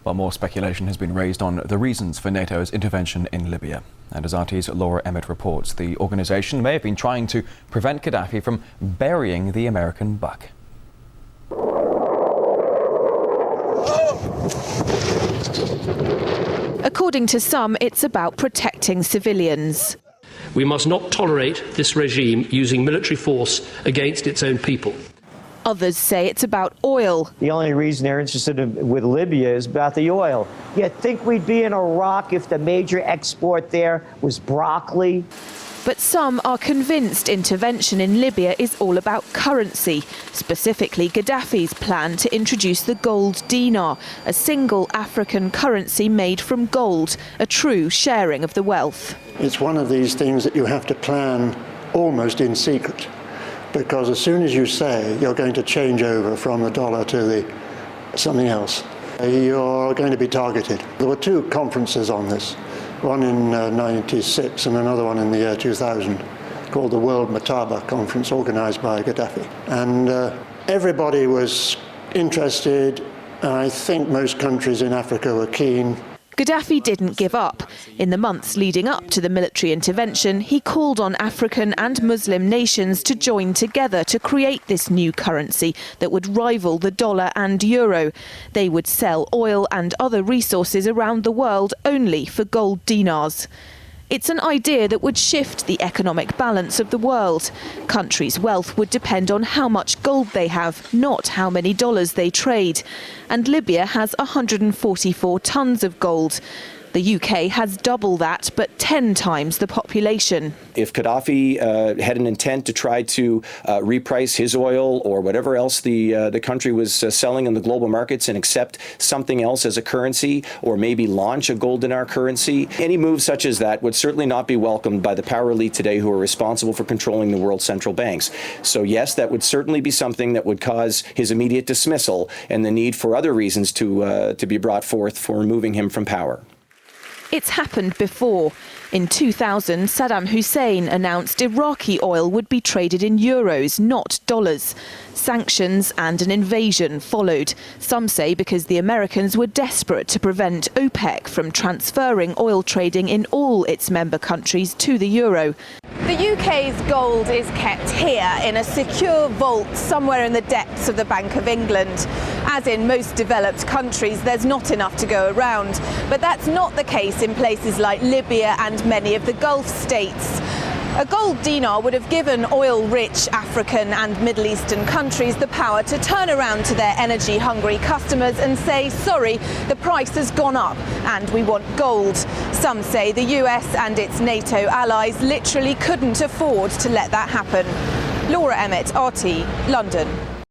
Well, more speculation has been raised on the reasons for NATO's intervention in Libya. And as RT's Laura Emmett reports, the organisation may have been trying to prevent Gaddafi from burying the American buck. According to some, it's about protecting civilians. We must not tolerate this regime using military force against its own people. Others say it's about oil. The only reason they're interested with Libya is about the oil. You'd think we'd be in Iraq if the major export there was broccoli. But some are convinced intervention in Libya is all about currency, specifically Gaddafi's plan to introduce the gold dinar, a single African currency made from gold, a true sharing of the wealth. It's one of these things that you have to plan almost in secret, because as soon as you say you're going to change over from the dollar to something else, you're going to be targeted. There were two conferences on this, one in '96 and another one in the year 2000, called the World Mataba Conference, organised by Gaddafi. And everybody was interested. I think most countries in Africa were keen. Gaddafi didn't give up. In the months leading up to the military intervention, he called on African and Muslim nations to join together to create this new currency that would rival the dollar and euro. They would sell oil and other resources around the world only for gold dinars. It's an idea that would shift the economic balance of the world. Countries' wealth would depend on how much gold they have, not how many dollars they trade. And Libya has 144 tons of gold. The UK has double that, but 10 times the population. If Gaddafi had an intent to try to reprice his oil or whatever else the country was selling in the global markets and accept something else as a currency, or maybe launch a gold dinar currency, any move such as that would certainly not be welcomed by the power elite today who are responsible for controlling the world's central banks. So yes, that would certainly be something that would cause his immediate dismissal and the need for other reasons to be brought forth for removing him from power. It's happened before. In 2000, Saddam Hussein announced Iraqi oil would be traded in euros, not dollars. Sanctions and an invasion followed. Some say because the Americans were desperate to prevent OPEC from transferring oil trading in all its member countries to the euro. The UK's gold is kept here in a secure vault somewhere in the depths of the Bank of England. As in most developed countries, there's not enough to go around. But that's not the case in places like Libya and many of the Gulf states. A gold dinar would have given oil-rich African and Middle Eastern countries the power to turn around to their energy-hungry customers and say, sorry, the price has gone up and we want gold. Some say the US and its NATO allies literally couldn't afford to let that happen. Laura Emmett, RT, London.